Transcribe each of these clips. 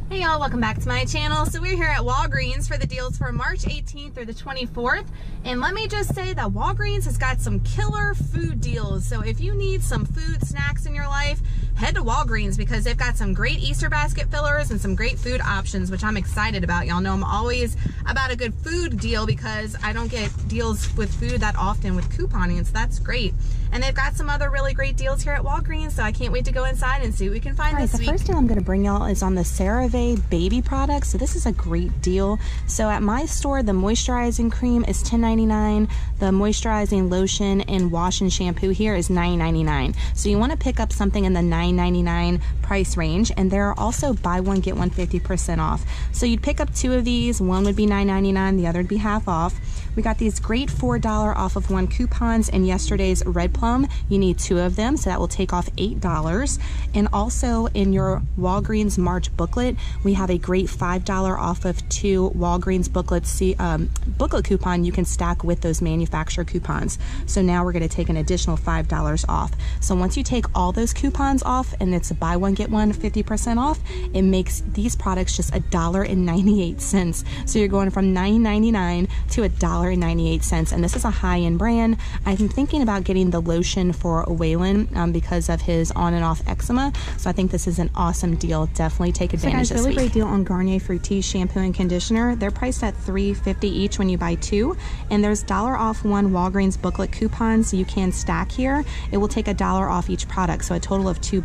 Hey y'all, welcome back to my channel. So we're here at Walgreens for the deals for March 18th through the 24th. And let me just say that Walgreens has got some killer food deals. So if you need some food snacks in your life, head to Walgreens because they've got some great Easter basket fillers and some great food options, which I'm excited about. Y'all know I'm always about a good food deal because I don't get deals with food that often with couponing, so that's great. And they've got some other really great deals here at Walgreens, so I can't wait to go inside and see what we can find this week. The first deal I'm going to bring y'all is on the Cerave baby products. So this is a great deal. So at my store, the moisturizing cream is $10.99. The moisturizing lotion and wash and shampoo here is $9.99. So you want to pick up something in the $9.99 price range, and there are also buy one get one 50% off. So you'd pick up two of these. One would be $9.99, the other would be half off. We got these great $4 off of one coupons in yesterday's Red Plum. You need two of them, so that will take off $8. And also in your Walgreens March booklet, we have a great $5 off of two Walgreens booklets, booklet coupon you can stack with those manufacturer coupons. So now we're going to take an additional $5 off. So once you take all those coupons off and it's a buy one get one 50% off, it makes these products just $1.98. So you're going from $9.99 to $1.98, and this is a high-end brand. I'm thinking about getting the lotion for Waylon because of his on and off eczema. So I think this is an awesome deal. Definitely take advantage this week. Really great deal on Garnier Fructis shampoo and conditioner. They're priced at $3.50 each when you buy two, and there's $1 off one Walgreens booklet coupon, so you can stack here. It will take $1 off each product, so a total of $2.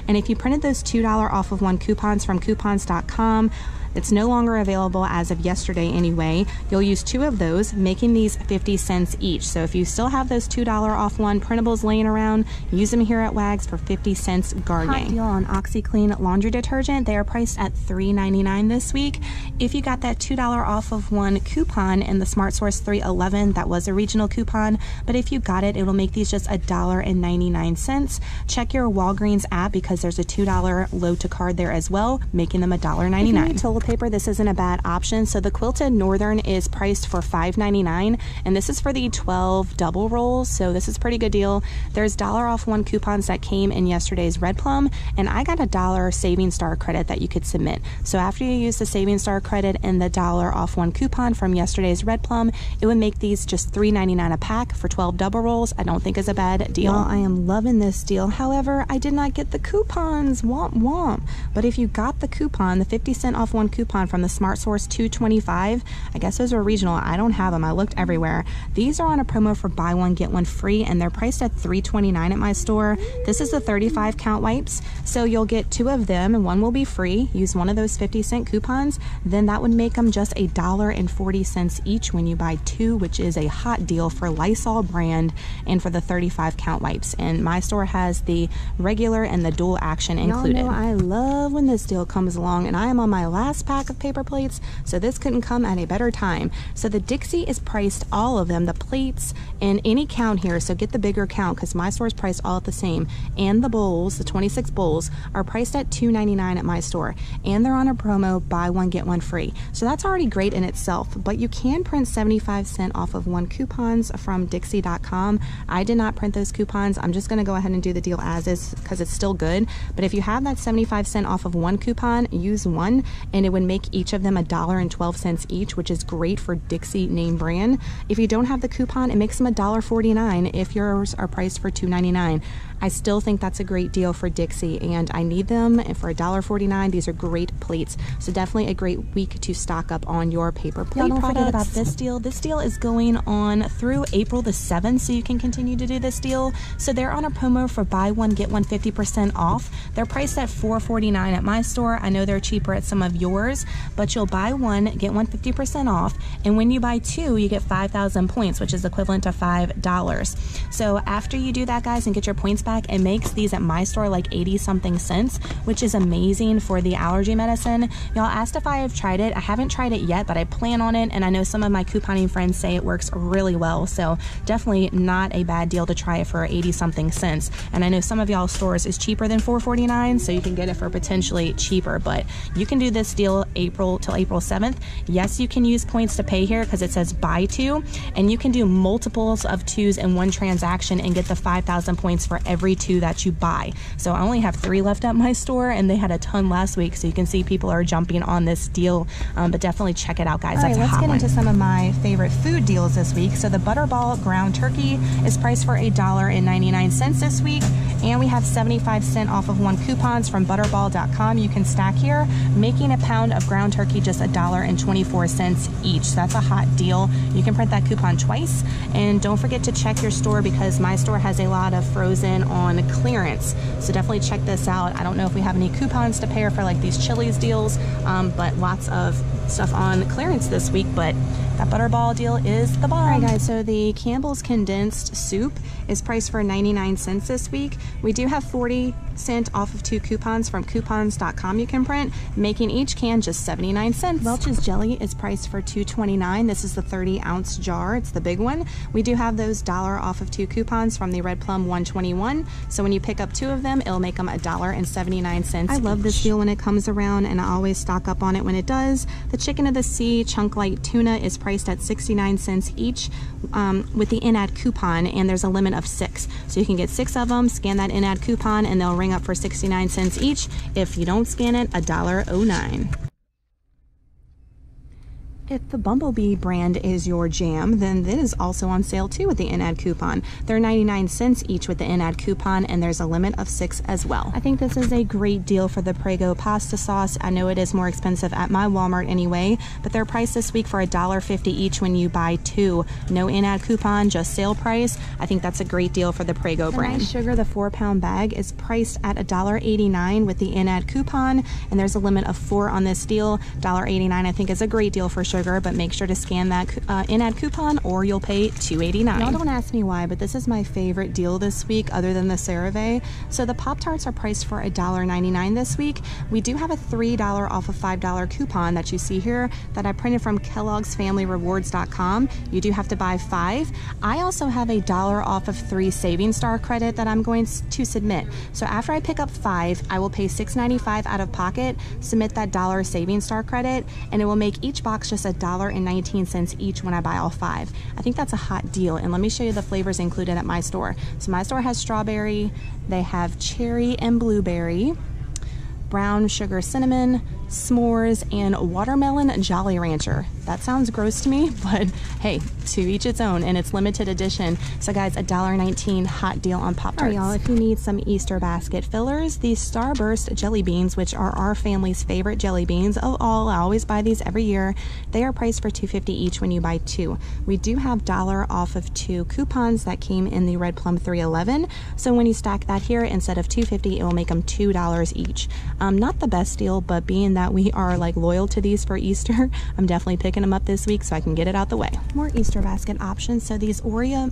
And if you printed those $2 off of one coupons from coupons.com, it's no longer available as of yesterday anyway. You'll use two of those, making these 50 cents each. So if you still have those $2 off one printables laying around, use them here at Wags for 50 cents Garnier. Hot deal on OxiClean laundry detergent. They are priced at $3.99 this week. If you got that $2 off of one coupon in the Smart Source 311, that was a regional coupon, but if you got it, it'll make these just $1.99. Check your Walgreens app because there's a $2 load to card there as well, making them $1.99. Paper, this isn't a bad option. So the Quilted Northern is priced for $5.99, and this is for the 12 double rolls, so this is a pretty good deal. There's $1 off one coupons that came in yesterday's Red Plum, and I got a $1 Saving Star credit that you could submit. So after you use the Saving Star credit and the $1 off one coupon from yesterday's Red Plum, it would make these just $3.99 a pack for 12 double rolls. I don't think is a bad deal. Well, I am loving this deal. However, I did not get the coupons. Womp womp. But if you got the coupon, the 50% off one coupon from the Smart Source 225, I guess those are regional. I don't have them. I looked everywhere. These are on a promo for buy one get one free, and they're priced at $3.29 at my store. This is the 35 count wipes, so you'll get two of them and one will be free. Use one of those 50-cent coupons, then that would make them just $1.40 each when you buy two, which is a hot deal for Lysol brand and for the 35 count wipes. And my store has the regular and the dual action included. Y'all know I love when this deal comes along, and I am on my last pack of paper plates, so this couldn't come at a better time. So the Dixie is priced, all of them, the plates in any count here, so get the bigger count because my store is priced all at the same, and the bowls, the 26 bowls, are priced at $2.99 at my store, and they're on a promo buy one get one free. So that's already great in itself, but you can print 75% off of one coupons from Dixie.com. I did not print those coupons. I'm just going to go ahead and do the deal as is because it's still good, but if you have that 75% off of one coupon, use one, and it would make each of them $1.12 each, which is great for Dixie name brand. If you don't have the coupon, it makes them $1.49 if yours are priced for $2.99. I still think that's a great deal for Dixie, and I need them, and for $1.49, these are great plates. So definitely a great week to stock up on your paper plate products. Don't forget about this deal. This deal is going on through April the 7th, so you can continue to do this deal. So they're on a promo for buy one get one 50% off. They're priced at $4.49 at my store. I know they're cheaper at some of yours, but you'll buy one, get one 50% off, and when you buy two, you get 5,000 points, which is equivalent to $5. So after you do that, guys, and get your points back, it makes these at my store like 80-something cents, which is amazing for the allergy medicine. Y'all asked if I have tried it. I haven't tried it yet, but I plan on it, and I know some of my couponing friends say it works really well, so definitely not a bad deal to try it for 80-something cents. And I know some of y'all's stores is cheaper than $4.49, so you can get it for potentially cheaper, but you can do this deal April till April 7th. Yes, you can use points to pay here because it says buy two, and you can do multiples of twos in one transaction and get the 5,000 points for every every 2 that you buy. So I only have 3 left at my store, and they had a ton last week, so you can see people are jumping on this deal. But definitely check it out, guys. That's a hot one. Let's get into some of my favorite food deals this week. So the Butterball ground turkey is priced for $1.99 this week, and we have 75% off of 1 coupons from butterball.com. You can stack here, making a pound of ground turkey just $1.24 each. So that's a hot deal. You can print that coupon twice, and don't forget to check your store because my store has a lot of frozen on clearance. So definitely check this out. I don't know if we have any coupons to pair for like these Chili's deals, but lots of stuff on clearance this week, but that Butterball deal is the bomb. All right, guys, so the Campbell's condensed soup is priced for 99 cents this week. We do have 40% off of 2 coupons from coupons.com you can print, making each can just 79 cents. Welch's jelly is priced for $2.29. This is the 30-ounce jar. It's the big one. We do have those $1 off of 2 coupons from the Red Plum 121. So when you pick up 2 of them, it'll make them $1.79 I love this deal when it comes around, and I always stock up on it when it does. The Chicken of the Sea chunk light tuna is priced at 69 cents each with the in-ad coupon, and there's a limit of 6. So you can get 6 of them, scan that in-ad coupon, and they'll ring up for 69 cents each. If you don't scan it, $1.09. If the Bumblebee brand is your jam, then it is also on sale too with the in-ad coupon. They're 99 cents each with the in-ad coupon, and there's a limit of 6 as well. I think this is a great deal for the Prego pasta sauce. I know it is more expensive at my Walmart anyway, but they're priced this week for $1.50 each when you buy 2. No in-ad coupon, just sale price. I think that's a great deal for the Prego brand. Nice Sugar, the 4-pound bag, is priced at $1.89 with the in-ad coupon, and there's a limit of 4 on this deal. $1.89 I think is a great deal for sugar, but make sure to scan that in-ad coupon or you'll pay $2.89. Y'all don't ask me why, but this is my favorite deal this week other than the Cerave. So the Poptarts are priced for $1.99 this week. We do have a $3 off of $5 coupon that you see here that I printed from kellogg'sfamilyrewards.com. You do have to buy 5. I also have $1 off of 3 Saving Star credit that I'm going to submit. So after I pick up 5, I will pay $6.95 out of pocket, submit that $1 Saving Star credit, and it will make each box just $1.19 each when I buy all 5. I think that's a hot deal, and let me show you the flavors included at my store. So my store has strawberry, they have cherry and blueberry, brown sugar cinnamon, s'mores, and watermelon Jolly Rancher. That sounds gross to me, but hey, to each its own, and it's limited edition. So guys, $1.19 hot deal on Pop-Tarts. All right, y'all, if you need some Easter basket fillers, these Starburst jelly beans, which are our family's favorite jelly beans of all, I always buy these every year. They are priced for $2.50 each when you buy 2. We do have $1 off of 2 coupons that came in the Red Plum 311. So when you stack that here, instead of $2.50, it will make them $2 each. Not the best deal, but being that we are like loyal to these for Easter, I'm definitely picking them up this week so I can get it out the way. More Easter basket options. So these Oreo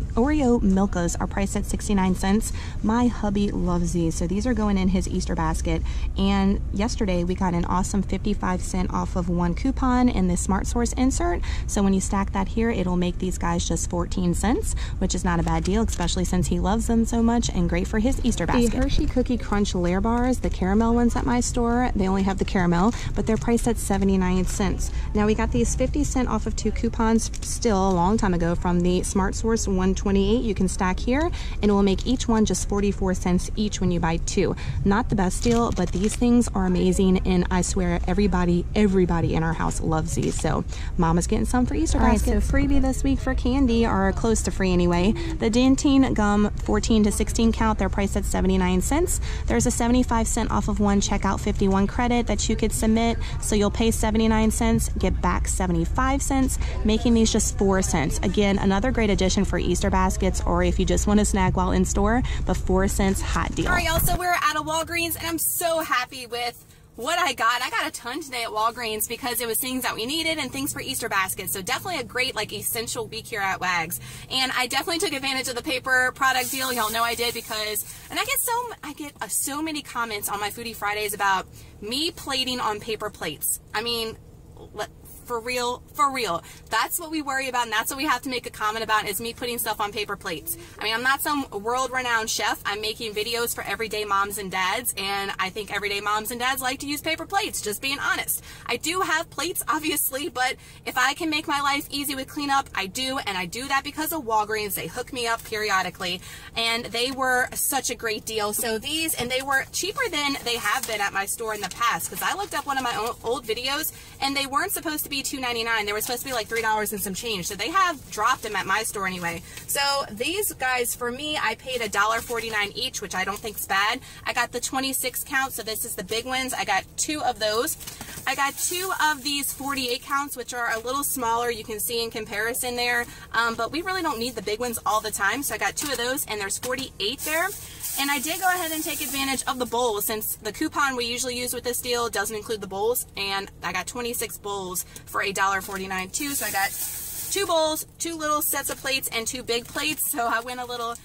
Milkas are priced at 69 cents. My hubby loves these, so these are going in his Easter basket. And yesterday we got an awesome 55% off of 1 coupon in the Smart Source insert. So when you stack that here, it'll make these guys just 14 cents, which is not a bad deal, especially since he loves them so much, and great for his Easter basket. The Hershey Cookie Crunch Layer Bars, the caramel ones at my store, they only have the caramel, but they're priced at 79 cents. Now we got these 50% off of 2 coupons still a long time ago from the Smart Source 128. You can stack here, and it will make each one just 44 cents each when you buy 2. Not the best deal, but these things are amazing, and I swear everybody in our house loves these. So Mama's getting some for Easter basket. So freebie this week for candy, or close to free anyway. The Dentine Gum 14 to 16 count, they're priced at 79 cents. There's a 75% off of 1 checkout 51 credit that you could submit, so you'll pay 79 cents, get back 75 cents, making these just 4 cents. Again, another great addition for Easter baskets, or if you just want to snack while in store, but 4 cents hot deal. All right, y'all, so we're at a Walgreens, and I'm so happy with what I got. I got a ton today at Walgreens because it was things that we needed and things for Easter baskets. So definitely a great like essential week here at Wags. And I definitely took advantage of the paper product deal. Y'all know I did because, and I get so many comments on my Foodie Fridays about me plating on paper plates. I mean, For real, for real. That's what we worry about, and that's what we have to make a comment about, is me putting stuff on paper plates. I mean, I'm not some world-renowned chef. I'm making videos for everyday moms and dads, and I think everyday moms and dads like to use paper plates, just being honest. I do have plates, obviously, but if I can make my life easy with cleanup, I do, and I do that because of Walgreens. They hook me up periodically, and they were such a great deal. So these, and they were cheaper than they have been at my store in the past, because I looked up one of my old videos, and they weren't supposed to be $2.99. They were supposed to be like $3 and some change. So they have dropped them at my store anyway. So these guys, for me, I paid $1.49 each, which I don't think is bad. I got the 26 count, so this is the big ones. I got 2 of those. I got 2 of these 48 counts, which are a little smaller. You can see in comparison there, but we really don't need the big ones all the time. So I got 2 of those, and there's 48 there. And I did go ahead and take advantage of the bowls, since the coupon we usually use with this deal doesn't include the bowls, and I got 26 bowls for $1.49 too. So I got 2 bowls, 2 little sets of plates, and 2 big plates. So I got a little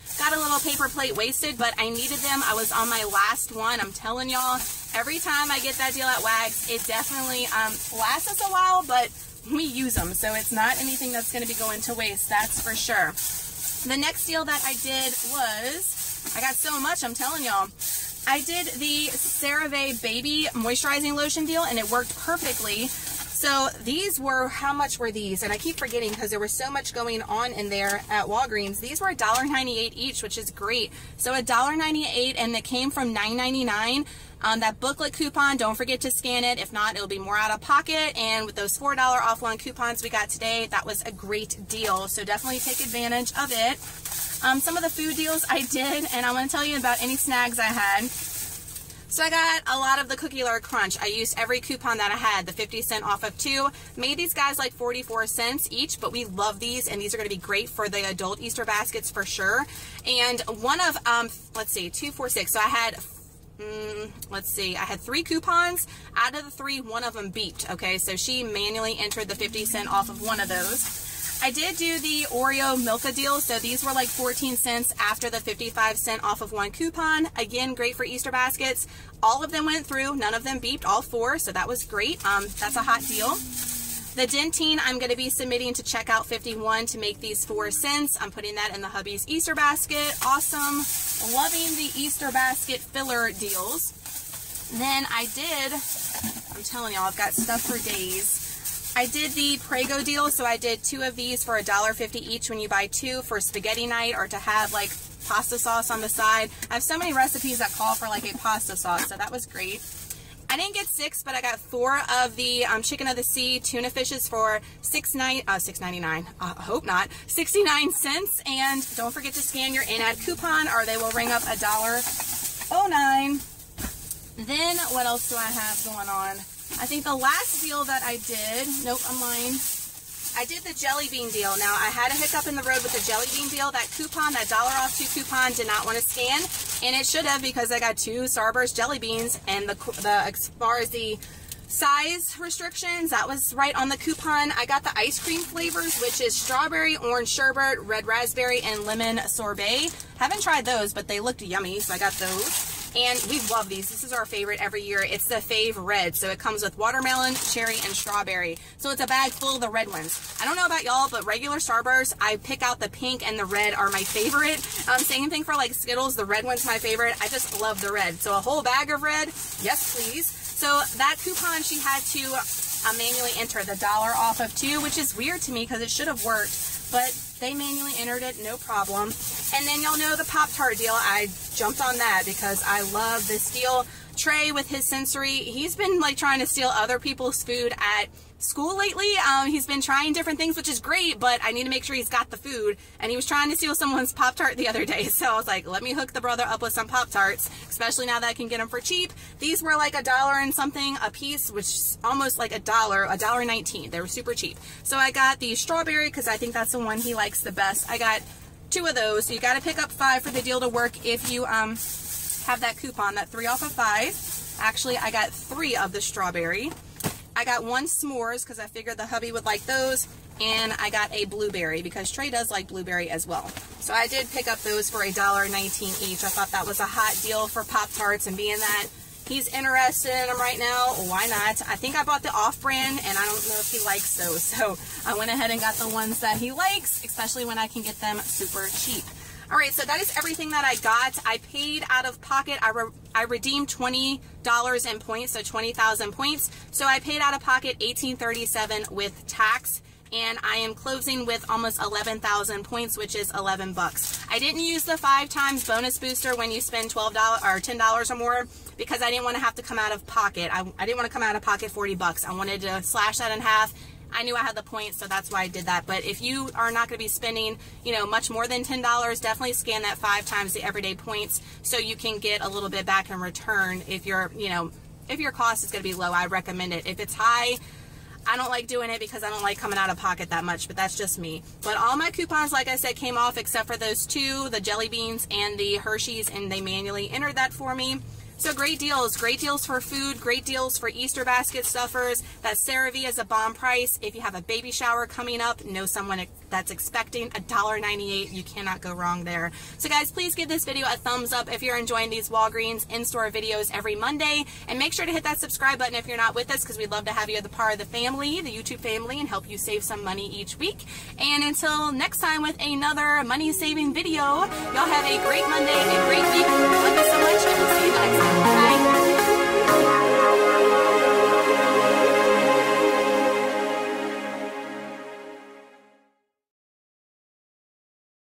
paper plate wasted, but I needed them. I was on my last one. I'm telling y'all, every time I get that deal at Wags, it definitely lasts us a while, but we use them, so it's not anything that's going to be going to waste, that's for sure. The next deal that I did was, I got so much, I'm telling y'all. I did the Cerave baby moisturizing lotion deal, and it worked perfectly. So these were, how much were these? And I keep forgetting because there was so much going on in there at Walgreens. These were $1.98 each, which is great. So $1.98, and it came from $9.99. That booklet coupon, don't forget to scan it. If not, it'll be more out of pocket. And with those $4 off one coupons we got today, that was a great deal. So definitely take advantage of it. Some of the food deals I did, and I want to tell you about any snags I had. So I got a lot of the Cookie Layer Crunch. I used every coupon that I had, the 50-cent off of 2. Made these guys like 44 cents each, but we love these, and these are going to be great for the adult Easter baskets for sure. And one of, let's see, 2, 4, 6. So I had, I had 3 coupons. Out of the 3, one of them beeped, okay? So she manually entered the 50 cent off of one of those. I did do the Oreo Milka deal, so these were like 14 cents after the 55 cent off of one coupon. Again, great for Easter baskets. All of them went through, none of them beeped, all 4, so that was great. That's a hot deal. The Dentine, I'm going to be submitting to checkout 51 to make these 4 cents. I'm putting that in the hubby's Easter basket. Awesome. Loving the Easter basket filler deals. Then I did, I'm telling y'all, I've got stuff for days. I did the Prego deal, so I did 2 of these for $1.50 each when you buy 2 for spaghetti night, or to have like pasta sauce on the side. I have so many recipes that call for like a pasta sauce, so that was great. I didn't get 6, but I got 4 of the Chicken of the Sea tuna fishes for $6.99. I hope not. 69 cents. And don't forget to scan your in-ad coupon, or they will ring up $1.09. Then what else do I have going on? I think the last deal that I did, nope, I'm lying. I did the jelly bean deal. Now, I had a hiccup in the road with the jelly bean deal. That coupon, that $1 off 2 coupon, did not want to scan, and it should have, because I got 2 Starburst jelly beans, and as far as the size restrictions, that was right on the coupon. I got the ice cream flavors, which is strawberry, orange sherbet, red raspberry, and lemon sorbet. Haven't tried those, but they looked yummy, so I got those. And we love these. This is our favorite every year. It's the Fave Red. So it comes with watermelon, cherry, and strawberry. So it's a bag full of the red ones. I don't know about y'all, but regular Starburst, I pick out the pink and the red are my favorite. Same thing for like Skittles. The red one's my favorite. I just love the red. So a whole bag of red, yes please. So that coupon, she had to manually enter the $1 off of 2, which is weird to me because it should have worked. But they manually entered it, no problem. And then y'all know the Pop-Tart deal. I jumped on that because I love this deal. Trey, with his sensory, he's been like trying to steal other people's food at school lately. He's been trying different things, which is great, but I need to make sure he's got the food. And he was trying to steal someone's Pop-Tart the other day. So I was like, let me hook the brother up with some Pop-Tarts, especially now that I can get them for cheap. These were like $1 and something a piece, which is almost like $1.19. They were super cheap. So I got the strawberry because I think that's the one he likes the best. I got 2 of those. So you got to pick up 5 for the deal to work if you have that coupon, that 3 off of 5. Actually, I got 3 of the strawberry. I got 1 s'mores because I figured the hubby would like those, and I got a blueberry because Trey does like blueberry as well. So I did pick up those for $1.19 each. I thought that was a hot deal for Pop-Tarts, and being that he's interested in them right now, why not? I think I bought the off-brand, and I don't know if he likes those, so I went ahead and got the ones that he likes, especially when I can get them super cheap. All right, so that is everything that I got. I paid out of pocket. I redeemed $20 in points, so 20,000 points. So I paid out of pocket $18.37 with tax, and I am closing with almost 11,000 points, which is 11 bucks. I didn't use the 5 times bonus booster when you spend $12 or $10 or more, because I didn't want to have to come out of pocket. I didn't want to come out of pocket 40 bucks. I wanted to slash that in half. I knew I had the points, so that's why I did that. But if you are not going to be spending, you know, much more than $10, definitely scan that 5 times the everyday points so you can get a little bit back in return. If you're, you know, if your cost is going to be low, I recommend it. If it's high, I don't like doing it because I don't like coming out of pocket that much, but that's just me. But all my coupons, like I said, came off except for those 2, the jelly beans and the Hershey's, and they manually entered that for me. So great deals for food, great deals for Easter basket stuffers. That Cerave is a bomb price. If you have a baby shower coming up, know someone that's expecting, $1.98. You cannot go wrong there. So guys, please give this video a thumbs up if you're enjoying these Walgreens in-store videos every Monday. And make sure to hit that subscribe button if you're not with us, because we'd love to have you as a part of the family, the YouTube family, and help you save some money each week. And until next time with another money-saving video, y'all have a great Monday, a great week. Love you so much, and we'll see you next time. Bye.